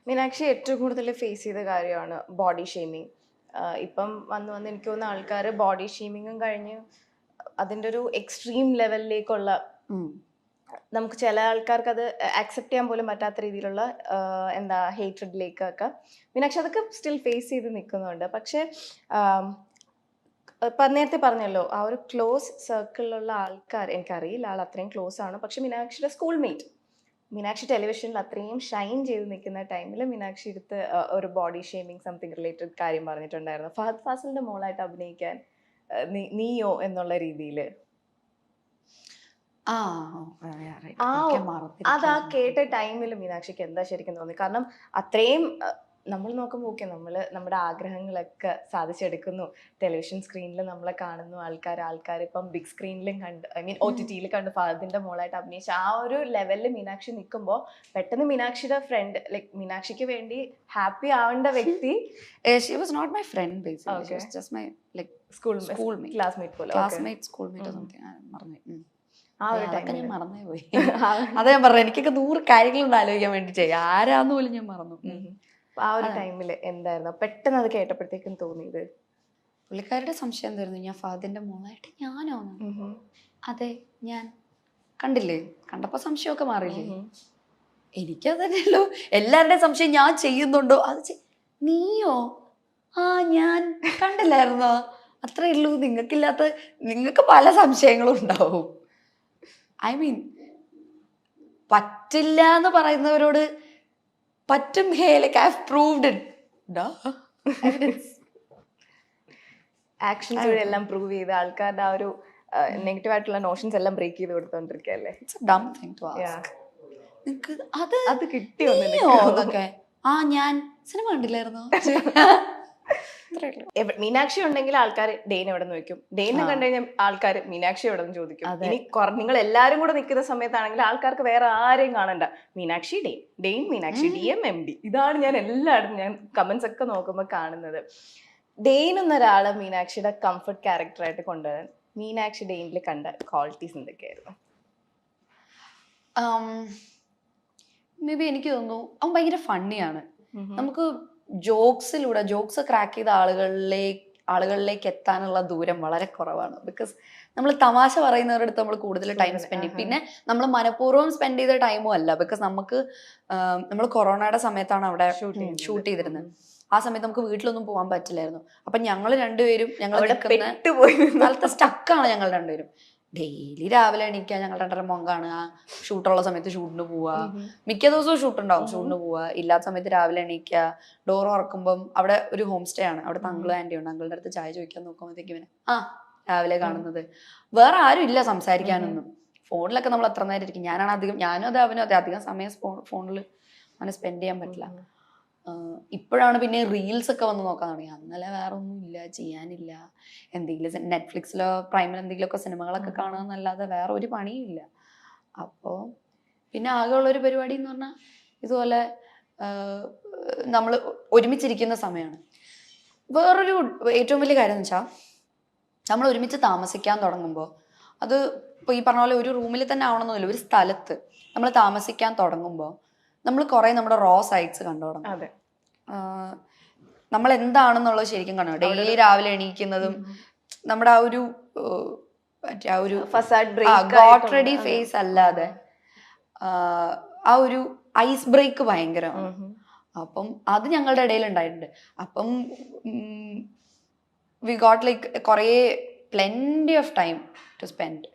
മീനാക്ഷി ഏറ്റവും കൂടുതൽ ഫേസ് ചെയ്ത കാര്യമാണ് ബോഡി ഷെയ്മിങ്. ഇപ്പം വന്ന് വന്ന് എനിക്ക് തോന്നുന്ന ആൾക്കാർ ബോഡി ഷെയ്മിങ്ങും കഴിഞ്ഞ് അതിൻ്റെ ഒരു എക്സ്ട്രീം ലെവലിലേക്കുള്ള, നമുക്ക് ചില ആൾക്കാർക്ക് അത് അക്സെപ്റ്റ് ചെയ്യാൻ പോലും പറ്റാത്ത രീതിയിലുള്ള എന്താ ഹേറ്റ്രഡിലേക്കൊക്കെ മീനാക്ഷി അതൊക്കെ സ്റ്റിൽ ഫേസ് ചെയ്ത് നിൽക്കുന്നുണ്ട്. പക്ഷേ ഇപ്പം നേരത്തെ പറഞ്ഞല്ലോ, ആ ഒരു ക്ലോസ് സർക്കിളിലുള്ള ആൾക്കാർ, എനിക്കറിയില്ല ആൾ അത്രയും ക്ലോസ് ആണ്, പക്ഷെ മീനാക്ഷിയുടെ സ്കൂൾ മേറ്റ്, മീനാക്ഷി ടെലിവിഷനിൽ അത്രയും ഷൈൻ ചെയ്ത് നിൽക്കുന്ന ടൈമിൽ മീനാക്ഷി എടുത്ത് ഒരു ബോഡി ഷേമിങ് സംതിങ് റിലേറ്റഡ് കാര്യം പറഞ്ഞിട്ടുണ്ടായിരുന്നു. ഫഹദ് ഫാസിലിന്റെ മോളായിട്ട് അഭിനയിക്കാൻ നീയോ എന്നുള്ള രീതിയിൽ. അതാ കേട്ട ടൈമിൽ മീനാക്ഷിക്ക് എന്താ ശരിക്കും തോന്നി? കാരണം അത്രയും നമ്മൾ നോക്കുമ്പോൾ ഓക്കെ, നമ്മുടെ ആഗ്രഹങ്ങളൊക്കെ സാധിച്ചെടുക്കുന്നു, ടെലിവിഷൻ സ്ക്രീനിൽ നമ്മളെ കാണുന്നു ആൾക്കാർ ഇപ്പം ബിഗ് സ്ക്രീനിലും കണ്ട്, ഐ മീൻ OTT കണ്ട് ഫഹദിന്റെ മോളായിട്ട് അഭിനയിച്ച ആ ഒരു ലെവലിൽ മീനാക്ഷി നിൽക്കുമ്പോൾ പെട്ടെന്ന് മീനാക്ഷിയുടെ ഫ്രണ്ട്, ലൈക് മീനാക്ഷിക്ക് വേണ്ടി ഹാപ്പി ആവേണ്ട വ്യക്തി, she was not my friend basically. Okay. She was just my like schoolmate, classmate പോലെ, schoolmate or something. മറന്നു. ആ ഒരു ടൈമിൽ ഞാൻ മറന്നേ പോയി. അതാ ഞാൻ പറഞ്ഞു, എനിക്കൊക്കെ 100 കാര്യങ്ങളൊന്നും ആലോചിക്കാൻ വേണ്ടി ചെയ്യാം, ആരാന്ന് പോലും ഞാൻ മറന്നു. ആ ഒരു ടൈമിൽ എന്തായിരുന്നു പെട്ടെന്ന് അത് കേട്ടപ്പോഴത്തേക്കും തോന്നിയത്? പുള്ളിക്കാരുടെ സംശയം എന്തായിരുന്നു, ഞാൻ ഫഹദിന്റെ മോളായിട്ട് ഞാനോ? അതെ, ഞാൻ. കണ്ടില്ലേ, കണ്ടപ്പോ സംശയമൊക്കെ മാറിയില്ലേ? എനിക്കതന്നെയല്ലോ എല്ലാവരുടെയും സംശയം, ഞാൻ ചെയ്യുന്നുണ്ടോ, അത് നീയോ? ആ, ഞാൻ കണ്ടില്ലായിരുന്നോ? അത്രേ ഉള്ളൂ. നിങ്ങൾക്ക് പല സംശയങ്ങളും ഉണ്ടാവും. ഐ മീൻ, പറ്റില്ല എന്ന് പറയുന്നവരോട് പറ്റും. Like I have proved it. Actions എല്ലാം പ്രൂവ് ചെയ്ത് ആൾക്കാരുടെ ആ ഒരു നെഗറ്റീവ് ആയിട്ടുള്ള നോഷൻസ് എല്ലാം ബ്രേക്ക് ചെയ്ത് കൊടുത്തോണ്ടിരിക്കല്ലേ. അത് കിട്ടിയോ എന്നൊക്കെ? ആ, ഞാൻ സിനിമ കണ്ടില്ലായിരുന്നോ? മീനാക്ഷി ഉണ്ടെങ്കിൽ ആൾക്കാർ ഡെയിൻ എവിടെ നിന്ന് വെക്കും, ഡെയിനെ കണ്ടു കഴിഞ്ഞാൽ ആൾക്കാർ മീനാക്ഷി എവിടെ നിന്ന് ചോദിക്കും. ഇനി നിങ്ങൾ എല്ലാരും കൂടെ നിൽക്കുന്ന സമയത്താണെങ്കിൽ ആൾക്കാർക്ക് വേറെ ആരെയും കാണണ്ട, മീനാക്ഷി ഡെയിൻ മീനാക്ഷി DM MD, ഇതാണ് ഞാൻ എല്ലായിടത്തും ഞാൻ കമന്റ്സ് ഒക്കെ നോക്കുമ്പോൾ കാണുന്നത്. ഡെയിൻ എന്നൊരാളെ മീനാക്ഷിയുടെ കംഫർട്ട് ക്യാരക്ടറായിട്ട് കൊണ്ടുവരാൻ മീനാക്ഷി ഡെയിനിൽ കണ്ട ക്വാളിറ്റീസ് എന്തൊക്കെയായിരുന്നു? മേ ബി എനിക്ക് തോന്നുന്നു അവൻ ഭയങ്കര ഫണ്ണിയാണ്. നമുക്ക് ജോക്സ് ക്രാക്ക് ചെയ്ത ആളുകളിലേക്ക് എത്താനുള്ള ദൂരം വളരെ കുറവാണ്. ബിക്കോസ് നമ്മൾ തമാശ പറയുന്നവരുടെ അടുത്ത് നമ്മൾ കൂടുതൽ ടൈം സ്പെൻഡ് ചെയ്യും. പിന്നെ നമ്മൾ മനഃപൂർവ്വം സ്പെൻഡ് ചെയ്ത ടൈമും അല്ല. ബിക്കോസ് നമ്മൾ കൊറോണയുടെ സമയത്താണ് അവിടെ ഷൂട്ട് ചെയ്തിരുന്നത്. ആ സമയത്ത് നമുക്ക് വീട്ടിലൊന്നും പോകാൻ പറ്റില്ലായിരുന്നു. അപ്പൊ ഞങ്ങൾ രണ്ടുപേരും സ്ഥലത്ത് സ്റ്റക്കാണ്. ഞങ്ങൾ രണ്ടുപേരും ഡെയിലി രാവിലെ എണീക്കുക, ഞങ്ങൾ രണ്ടര മോൻ കാണുക, ഷൂട്ടുള്ള സമയത്ത് ഷൂട്ടിന് പോവുക, മിക്ക ദിവസവും ഷൂട്ട് ഉണ്ടാവും, ഷൂട്ടിന് പോവുക, ഇല്ലാത്ത സമയത്ത് രാവിലെ എണീക്കുക, ഡോർ തുറക്കുമ്പം അവിടെ ഒരു ഹോം സ്റ്റേ ആണ്, അവിടെ അങ്കിളും ആന്റി ഉണ്ട്, അങ്കിളുടെ അടുത്ത് ചായ ചോദിക്കാൻ നോക്കുമ്പോഴത്തേക്കും ഇവനെ രാവിലെ കാണുന്നത്. വേറെ ആരും ഇല്ല സംസാരിക്കാനൊന്നും. ഫോണിലൊക്കെ നമ്മൾ എത്ര നേരം ഇരിക്കും. ഞാനും അതെ അവനും അതെ, അധികം സമയം ഫോണിൽ അങ്ങനെ സ്പെൻഡ് ചെയ്യാൻ പറ്റില്ല. ഇപ്പോഴാണ് പിന്നെ റീൽസ് ഒക്കെ വന്ന് നോക്കാൻ തുടങ്ങി. അന്നലെ വേറെ ഒന്നും ഇല്ല, ചെയ്യാനില്ല, എന്തെങ്കിലും നെറ്റ്ഫ്ലിക്സിലോ പ്രൈമിലോ എന്തെങ്കിലുമൊക്കെ സിനിമകളൊക്കെ കാണുക എന്നല്ലാതെ വേറെ ഒരു പണിയും ഇല്ല. അപ്പോൾ പിന്നെ ആകെയുള്ളൊരു പരിപാടി എന്ന് പറഞ്ഞാൽ ഇതുപോലെ നമ്മൾ ഒരുമിച്ചിരിക്കുന്ന സമയമാണ്. വേറൊരു ഏറ്റവും വലിയ കാര്യം എന്ന് വെച്ചാൽ, നമ്മൾ ഒരുമിച്ച് താമസിക്കാൻ തുടങ്ങുമ്പോൾ, അത് ഇപ്പോൾ ഈ പറഞ്ഞ പോലെ ഒരു റൂമിൽ തന്നെ ആവണമെന്നില്ല, ഒരു സ്ഥലത്ത് നമ്മൾ താമസിക്കാൻ തുടങ്ങുമ്പോൾ നമ്മൾ കുറെ നമ്മുടെ റോ സൈഡ്സ് കണ്ടു തുടങ്ങും. നമ്മൾ എന്താണെന്നുള്ളത് ശരിക്കും കാണും. ഡെയിലി രാവിലെ എണീക്കുന്നതും നമ്മുടെ ആ ഒരു ഗോട്ട് റെഡി ഫേസ് അല്ലാതെ ആ ഒരു ഐസ് ബ്രേക്ക് ഭയങ്കരമാണ്. അപ്പം അത് ഞങ്ങളുടെ ഇടയിൽ ഉണ്ടായിട്ടുണ്ട്. അപ്പം വി ഗോട്ട് ലൈക്ക് കുറേ plenty of time to spend.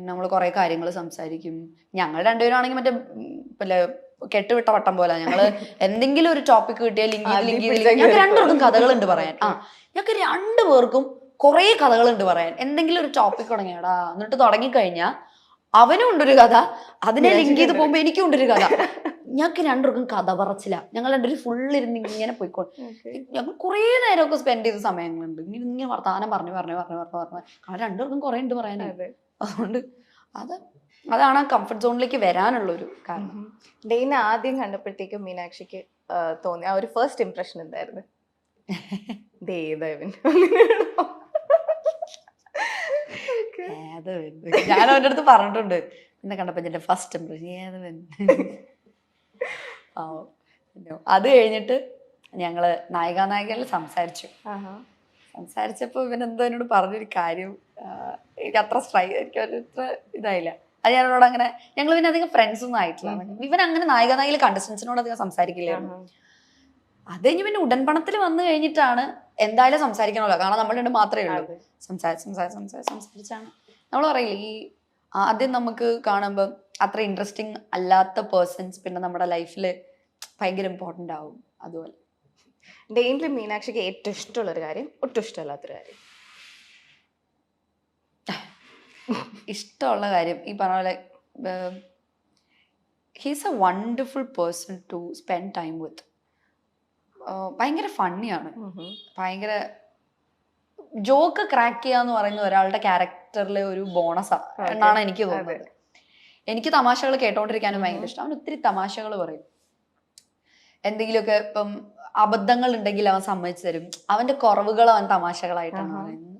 നമ്മൾ കുറെ കാര്യങ്ങൾ സംസാരിക്കും. ഞങ്ങൾ രണ്ടുപേരും ആണെങ്കിൽ മറ്റേ കെട്ടുവിട്ട വട്ടം പോലെ ഞങ്ങള് എന്തെങ്കിലും ഒരു ടോപ്പിക് കിട്ടിയാൽ ഞങ്ങൾക്ക് രണ്ടുപേർക്കും കഥകളുണ്ട് പറയാൻ. ഞങ്ങൾക്ക് രണ്ടുപേർക്കും കുറെ കഥകളുണ്ട് പറയാൻ. എന്തെങ്കിലും ഒരു ടോപ്പിക് തുടങ്ങിയാടാ, എന്നിട്ട് തുടങ്ങിക്കഴിഞ്ഞാൽ അവനും ഉണ്ടൊരു കഥ, അതിനെ ലിങ്ക് ചെയ്ത് പോകുമ്പോ എനിക്കും ഉണ്ടൊരു കഥ. ഞങ്ങൾക്ക് രണ്ടുപേർക്കും കഥ പറച്ചില്ല. ഞങ്ങൾ രണ്ടുപേരും ഫുള്ളിരുന്ന് ഇങ്ങനെ പോയിക്കോളും. ഞങ്ങൾ കുറെ നേരമൊക്കെ സ്പെൻഡ് ചെയ്ത സമയങ്ങളുണ്ട് ഇങ്ങനെ വർത്താനം പറഞ്ഞു കാരണം രണ്ടുപേർക്കും കുറെ ഉണ്ട് പറയാനായിട്ട്. അതുകൊണ്ട് അതാണ് ആ കംഫർട്ട് സോണിലേക്ക് വരാനുള്ളൊരു കാരണം. ഡെയിനെ ആദ്യം കണ്ടപ്പോഴത്തേക്കും മീനാക്ഷിക്ക് തോന്നി ആ ഒരു ഫസ്റ്റ് ഇംപ്രഷൻ എന്തായിരുന്നു? ഞാൻ അവൻ്റെ അടുത്ത് പറഞ്ഞിട്ടുണ്ട്, എന്നെ കണ്ടപ്പോ എന്റെ ഫസ്റ്റ് ഇംപ്രഷൻ അത് കഴിഞ്ഞിട്ട് ഞങ്ങള് നായികാനായകനിൽ സംസാരിച്ചപ്പോ ഇവനെന്തോ എന്നോട് പറഞ്ഞൊരു കാര്യം എനിക്ക് അത്ര എനിക്ക് അത്ര ഇതായില്ല. അത് ഞാനോട് അങ്ങനെ ഞങ്ങൾ പിന്നെ അധികം ഫ്രണ്ട്സ് ഒന്നും ആയിട്ടില്ല. ഇവൻ അങ്ങനെ നായികാനായകയിൽ കണ്ടസ്റ്റൻസിനോട് അധികം സംസാരിക്കില്ലായിരുന്നു. അത് കഴിഞ്ഞ് പിന്നെ ഉടൻപണത്തിൽ വന്നു കഴിഞ്ഞിട്ടാണ് എന്തായാലും സംസാരിക്കണമല്ലോ, കാരണം നമ്മൾ രണ്ട് മാത്രമേ ഉള്ളൂ. സംസാരിച്ചാണ് നമ്മൾ പറയില്ലേ, ഈ ആദ്യം നമുക്ക് കാണുമ്പോൾ അത്ര ഇൻട്രസ്റ്റിംഗ് അല്ലാത്ത പേഴ്സൺസ് പിന്നെ നമ്മുടെ ലൈഫിൽ ഭയങ്കര ഇമ്പോർട്ടൻ്റ് ആവും. അതുപോലെ ഡെയിനിൽ മീനാക്ഷിക്ക് ഏറ്റവും ഇഷ്ടമുള്ളൊരു കാര്യം, ഒട്ടും ഇഷ്ടമല്ലാത്തൊരു കാര്യം? ഇഷ്ടമുള്ള കാര്യം ഈ പറഞ്ഞ പോലെ he's a wonderful person to spend time with. ഭയങ്കര ഫണ്ണിയാണ്, ഭയങ്കര ജോക്ക് ക്രാക്ക് ചെയ്യാന്ന് പറയുന്ന ഒരാളുടെ ക്യാരക്ടറിലെ ഒരു ബോണസാ എന്നാണ് എനിക്ക് തോന്നുന്നത്. എനിക്ക് തമാശകൾ കേട്ടോണ്ടിരിക്കാനും ഭയങ്കര ഇഷ്ടം. അവൻ ഒത്തിരി തമാശകൾ പറയും. എന്തെങ്കിലുമൊക്കെ ഇപ്പം അബദ്ധങ്ങൾ ഉണ്ടെങ്കിൽ അവൻ സമ്മതിച്ചു തരും. അവന്റെ കുറവുകൾ അവൻ തമാശകളായിട്ടാണ് പറയുന്നത്.